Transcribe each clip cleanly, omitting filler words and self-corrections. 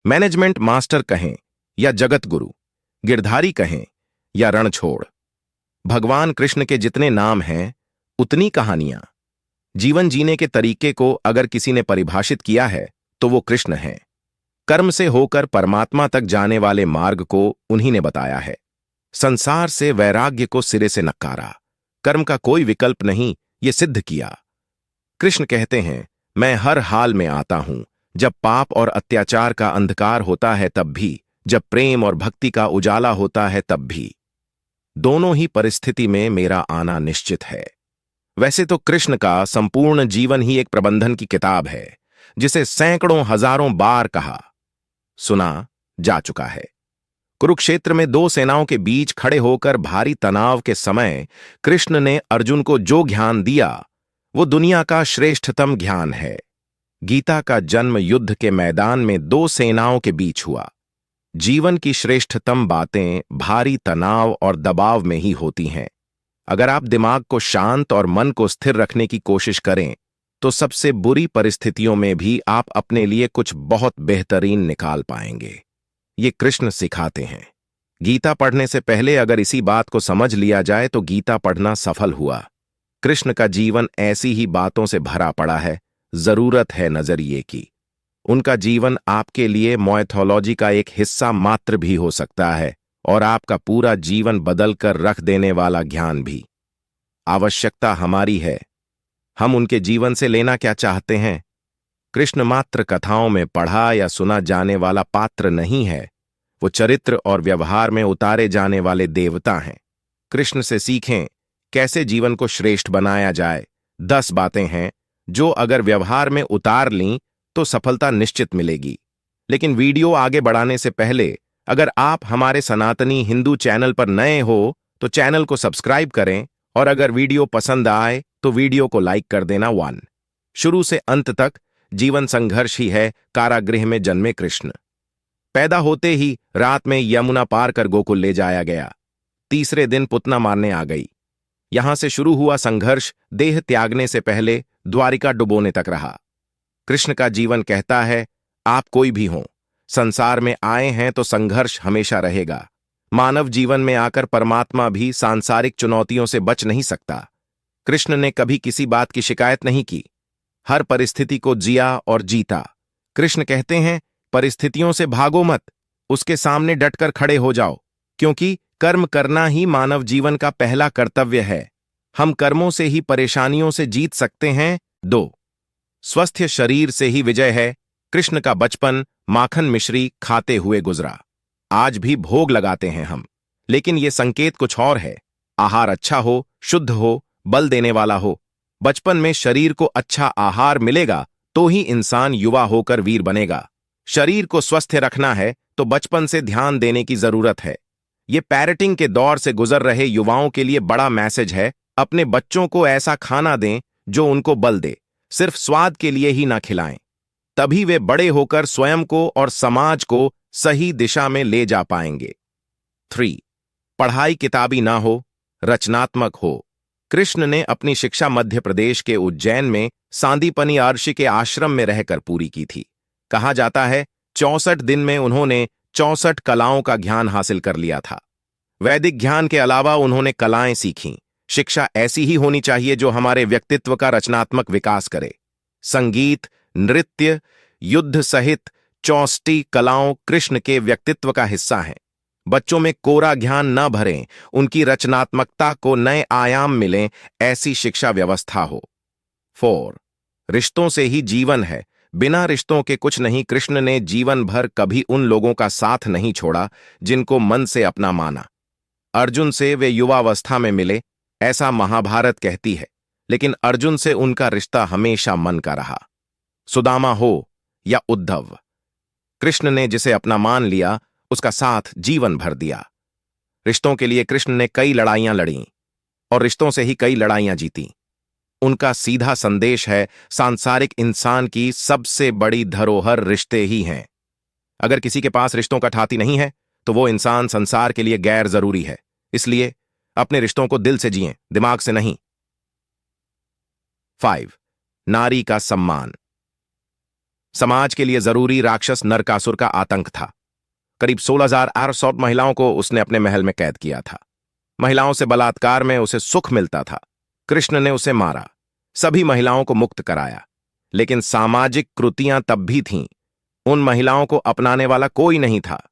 Management master कहें या जगत गुरु, गिरधारी कहें या रणछोड़, भगवान कृष्ण के जितने नाम हैं उतनी कहानियां। जीवन जीने के तरीके को अगर किसी ने परिभाषित किया है तो वो कृष्ण हैं। कर्म से होकर परमात्मा तक जाने वाले मार्ग को उन्हीं ने बताया है। संसार से वैराग्य को सिरे से नकारा, कर्म का कोई विकल्प नहीं, ये सिद्ध किया। कृष्ण कहते हैं, मैं हर हाल में आता हूं, जब पाप और अत्याचार का अंधकार होता है तब भी, जब प्रेम और भक्ति का उजाला होता है तब भी। दोनों ही परिस्थिति में मेरा आना निश्चित है। वैसे तो कृष्ण का संपूर्ण जीवन ही एक प्रबंधन की किताब है, जिसे सैकड़ों हजारों बार कहा सुना जा चुका है। कुरुक्षेत्र में दो सेनाओं के बीच खड़े होकर भारी तनाव के समय कृष्ण ने अर्जुन को जो ज्ञान दिया वो दुनिया का श्रेष्ठतम ज्ञान है। गीता का जन्म युद्ध के मैदान में दो सेनाओं के बीच हुआ। जीवन की श्रेष्ठतम बातें भारी तनाव और दबाव में ही होती हैं। अगर आप दिमाग को शांत और मन को स्थिर रखने की कोशिश करें तो सबसे बुरी परिस्थितियों में भी आप अपने लिए कुछ बहुत बेहतरीन निकाल पाएंगे। ये कृष्ण सिखाते हैं। गीता पढ़ने से पहले अगर इसी बात को समझ लिया जाए तो गीता पढ़ना सफल हुआ। कृष्ण का जीवन ऐसी ही बातों से भरा पड़ा है। जरूरत है नजरिए की। उनका जीवन आपके लिए माइथोलॉजी का एक हिस्सा मात्र भी हो सकता है और आपका पूरा जीवन बदल कर रख देने वाला ज्ञान भी। आवश्यकता हमारी है, हम उनके जीवन से लेना क्या चाहते हैं। कृष्ण मात्र कथाओं में पढ़ा या सुना जाने वाला पात्र नहीं है, वो चरित्र और व्यवहार में उतारे जाने वाले देवता हैं। कृष्ण से सीखें कैसे जीवन को श्रेष्ठ बनाया जाए। 10 बातें हैं जो अगर व्यवहार में उतार लीं तो सफलता निश्चित मिलेगी। लेकिन वीडियो आगे बढ़ाने से पहले अगर आप हमारे सनातनी हिंदू चैनल पर नए हो तो चैनल को सब्सक्राइब करें और अगर वीडियो पसंद आए तो वीडियो को लाइक कर देना। 1 शुरू से अंत तक जीवन संघर्ष ही है। कारागृह में जन्मे कृष्ण। पैदा होते ही रात में यमुना पार कर गोकुल ले जाया गया। तीसरे दिन पुतना मारने आ गई। यहां से शुरू हुआ संघर्ष देह त्यागने से पहले द्वारिका डुबोने तक रहा। कृष्ण का जीवन कहता है, आप कोई भी हों, संसार में आए हैं तो संघर्ष हमेशा रहेगा। मानव जीवन में आकर परमात्मा भी सांसारिक चुनौतियों से बच नहीं सकता। कृष्ण ने कभी किसी बात की शिकायत नहीं की, हर परिस्थिति को जिया और जीता। कृष्ण कहते हैं, परिस्थितियों से भागो मत, उसके सामने डटकर खड़े हो जाओ, क्योंकि कर्म करना ही मानव जीवन का पहला कर्तव्य है। हम कर्मों से ही परेशानियों से जीत सकते हैं। 2 स्वस्थ शरीर से ही विजय है। कृष्ण का बचपन माखन मिश्री खाते हुए गुजरा। आज भी भोग लगाते हैं हम, लेकिन यह संकेत कुछ और है। आहार अच्छा हो, शुद्ध हो, बल देने वाला हो। बचपन में शरीर को अच्छा आहार मिलेगा तो ही इंसान युवा होकर वीर बनेगा। शरीर को स्वस्थ रखना है तो बचपन से ध्यान देने की जरूरत है। ये पेरेंटिंग के दौर से गुजर रहे युवाओं के लिए बड़ा मैसेज है। अपने बच्चों को ऐसा खाना दें जो उनको बल दे, सिर्फ स्वाद के लिए ही ना खिलाएं। तभी वे बड़े होकर स्वयं को और समाज को सही दिशा में ले जा पाएंगे। 3 पढ़ाई किताबी ना हो, रचनात्मक हो। कृष्ण ने अपनी शिक्षा मध्य प्रदेश के उज्जैन में सांदीपनी महर्षि के आश्रम में रहकर पूरी की थी। कहा जाता है 64 दिन में उन्होंने 64 कलाओं का ज्ञान हासिल कर लिया था। वैदिक ज्ञान के अलावा उन्होंने कलाएं सीखीं। शिक्षा ऐसी ही होनी चाहिए जो हमारे व्यक्तित्व का रचनात्मक विकास करे। संगीत, नृत्य, युद्ध सहित 64 कलाओं कृष्ण के व्यक्तित्व का हिस्सा हैं। बच्चों में कोरा ज्ञान न भरें, उनकी रचनात्मकता को नए आयाम मिलें, ऐसी शिक्षा व्यवस्था हो। 4 रिश्तों से ही जीवन है, बिना रिश्तों के कुछ नहीं। कृष्ण ने जीवन भर कभी उन लोगों का साथ नहीं छोड़ा जिनको मन से अपना माना। अर्जुन से वे युवावस्था में मिले, ऐसा महाभारत कहती है, लेकिन अर्जुन से उनका रिश्ता हमेशा मन का रहा। सुदामा हो या उद्धव, कृष्ण ने जिसे अपना मान लिया उसका साथ जीवन भर दिया। रिश्तों के लिए कृष्ण ने कई लड़ाइयां लड़ी और रिश्तों से ही कई लड़ाइयां जीती। उनका सीधा संदेश है, सांसारिक इंसान की सबसे बड़ी धरोहर रिश्ते ही हैं। अगर किसी के पास रिश्तों का ठाती नहीं है तो वो इंसान संसार के लिए गैर जरूरी है। इसलिए अपने रिश्तों को दिल से जिएं, दिमाग से नहीं। 5 नारी का सम्मान। समाज के लिए जरूरी राक्षस नरकासुर का आतंक था। करीब 16,800 महिलाओं को उसने अपने महल में कैद किया था। महिलाओं से बलात्कार में उसे सुख मिलता था। कृष्ण ने उसे मारा, सभी महिलाओं को मुक्त कराया, लेकिन सामाजिक कृतियां तब भी थीं। उन महिलाओं को अपनाने वाला कोई नहीं था।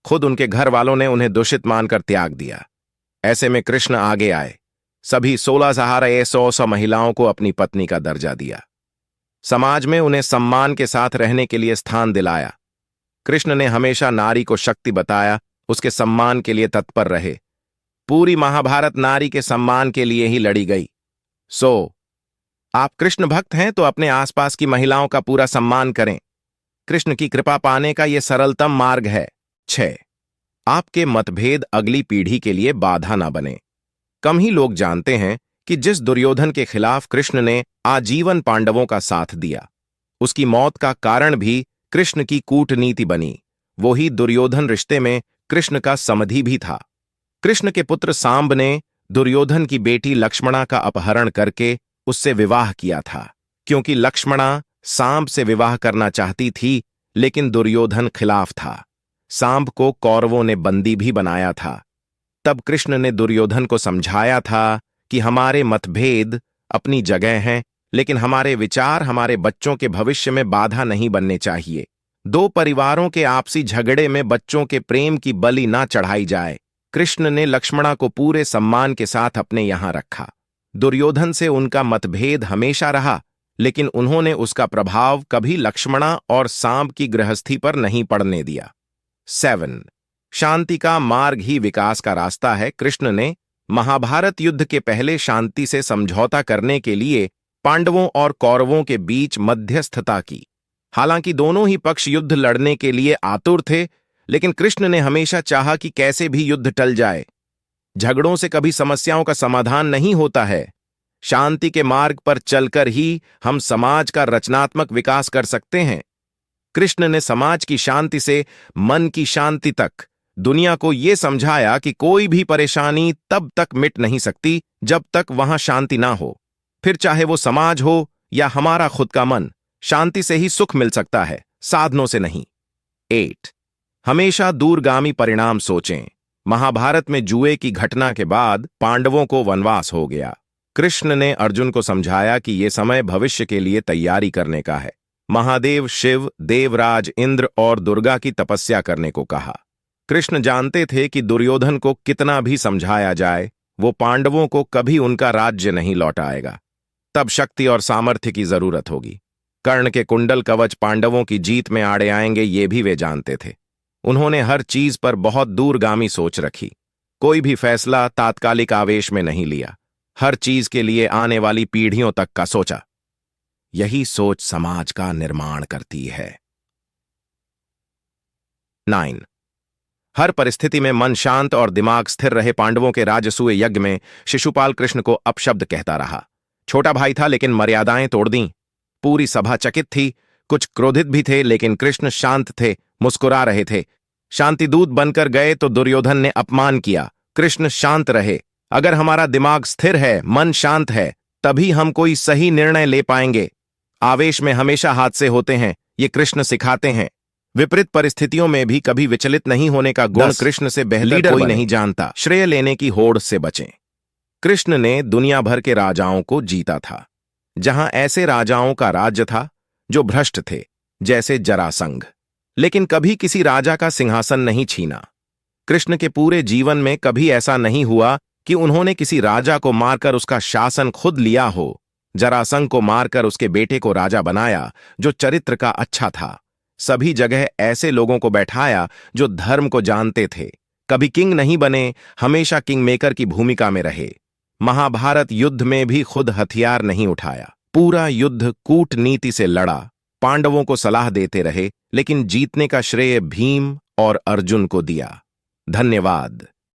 खुद उनके घर वालों ने उन्हें दूषित मानकर त्याग दिया। ऐसे में कृष्ण आगे आए, सभी 16,100 महिलाओं को अपनी पत्नी का दर्जा दिया। समाज में उन्हें सम्मान के साथ रहने के लिए स्थान दिलाया। कृष्ण ने हमेशा नारी को शक्ति बताया, उसके सम्मान के लिए तत्पर रहे। पूरी महाभारत नारी के सम्मान के लिए ही लड़ी गई। आप कृष्ण भक्त हैं तो अपने आसपास की महिलाओं का पूरा सम्मान करें। कृष्ण की कृपा पाने का यह सरलतम मार्ग है। 6. आपके मतभेद अगली पीढ़ी के लिए बाधा ना बने। कम ही लोग जानते हैं कि जिस दुर्योधन के खिलाफ कृष्ण ने आजीवन पांडवों का साथ दिया, उसकी मौत का कारण भी कृष्ण की कूटनीति बनी। वही दुर्योधन रिश्ते में कृष्ण का समधी भी था। कृष्ण के पुत्र सांब ने दुर्योधन की बेटी लक्ष्मणा का अपहरण करके उससे विवाह किया था, क्योंकि लक्ष्मणा सांब से विवाह करना चाहती थी, लेकिन दुर्योधन खिलाफ था। सांब को कौरवों ने बंदी भी बनाया था। तब कृष्ण ने दुर्योधन को समझाया था कि हमारे मतभेद अपनी जगह हैं, लेकिन हमारे विचार हमारे बच्चों के भविष्य में बाधा नहीं बनने चाहिए। दो परिवारों के आपसी झगड़े में बच्चों के प्रेम की बलि ना चढ़ाई जाए। कृष्ण ने लक्ष्मणा को पूरे सम्मान के साथ अपने यहां रखा। दुर्योधन से उनका मतभेद हमेशा रहा, लेकिन उन्होंने उसका प्रभाव कभी लक्ष्मणा और सांब की गृहस्थी पर नहीं पड़ने दिया। 7. शांति का मार्ग ही विकास का रास्ता है। कृष्ण ने महाभारत युद्ध के पहले शांति से समझौता करने के लिए पांडवों और कौरवों के बीच मध्यस्थता की। हालांकि दोनों ही पक्ष युद्ध लड़ने के लिए आतुर थे, लेकिन कृष्ण ने हमेशा चाहा कि कैसे भी युद्ध टल जाए। झगड़ों से कभी समस्याओं का समाधान नहीं होता है। शांति के मार्ग पर चलकर ही हम समाज का रचनात्मक विकास कर सकते हैं। कृष्ण ने समाज की शांति से मन की शांति तक दुनिया को यह समझाया कि कोई भी परेशानी तब तक मिट नहीं सकती जब तक वहां शांति ना हो। फिर चाहे वो समाज हो या हमारा खुद का मन, शांति से ही सुख मिल सकता है, साधनों से नहीं। 8. हमेशा दूरगामी परिणाम सोचें। महाभारत में जुए की घटना के बाद पांडवों को वनवास हो गया। कृष्ण ने अर्जुन को समझाया कि यह समय भविष्य के लिए तैयारी करने का है। महादेव शिव, देवराज इंद्र और दुर्गा की तपस्या करने को कहा। कृष्ण जानते थे कि दुर्योधन को कितना भी समझाया जाए, वो पांडवों को कभी उनका राज्य नहीं लौटाएगा। तब शक्ति और सामर्थ्य की जरूरत होगी। कर्ण के कुंडल कवच पांडवों की जीत में आड़े आएंगे, ये भी वे जानते थे। उन्होंने हर चीज पर बहुत दूरगामी सोच रखी। कोई भी फैसला तात्कालिक आवेश में नहीं लिया। हर चीज के लिए आने वाली पीढ़ियों तक का सोचा। यही सोच समाज का निर्माण करती है। 9. हर परिस्थिति में मन शांत और दिमाग स्थिर रहे। पांडवों के राजसूय यज्ञ में शिशुपाल कृष्ण को अपशब्द कहता रहा। छोटा भाई था, लेकिन मर्यादाएं तोड़ दी। पूरी सभा चकित थी। कुछ क्रोधित भी थे, लेकिन कृष्ण शांत थे, मुस्कुरा रहे थे। शांतिदूत बनकर गए तो दुर्योधन ने अपमान किया। कृष्ण शांत रहे। अगर हमारा दिमाग स्थिर है, मन शांत है, तभी हम कोई सही निर्णय ले पाएंगे। आवेश में हमेशा हादसे होते हैं, ये कृष्ण सिखाते हैं। विपरीत परिस्थितियों में भी कभी विचलित नहीं होने का गुण कृष्ण से बेहतर कोई नहीं जानता। श्रेय लेने की होड़ से बचें। कृष्ण ने दुनिया भर के राजाओं को जीता था। जहां ऐसे राजाओं का राज्य था जो भ्रष्ट थे, जैसे जरासंध, लेकिन कभी किसी राजा का सिंहासन नहीं छीना। कृष्ण के पूरे जीवन में कभी ऐसा नहीं हुआ कि उन्होंने किसी राजा को मारकर उसका शासन खुद लिया हो। जरासंध को मारकर उसके बेटे को राजा बनाया, जो चरित्र का अच्छा था। सभी जगह ऐसे लोगों को बैठाया जो धर्म को जानते थे। कभी किंग नहीं बने, हमेशा किंग मेकर की भूमिका में रहे। महाभारत युद्ध में भी खुद हथियार नहीं उठाया। पूरा युद्ध कूटनीति से लड़ा। पांडवों को सलाह देते रहे, लेकिन जीतने का श्रेय भीम और अर्जुन को दिया। धन्यवाद।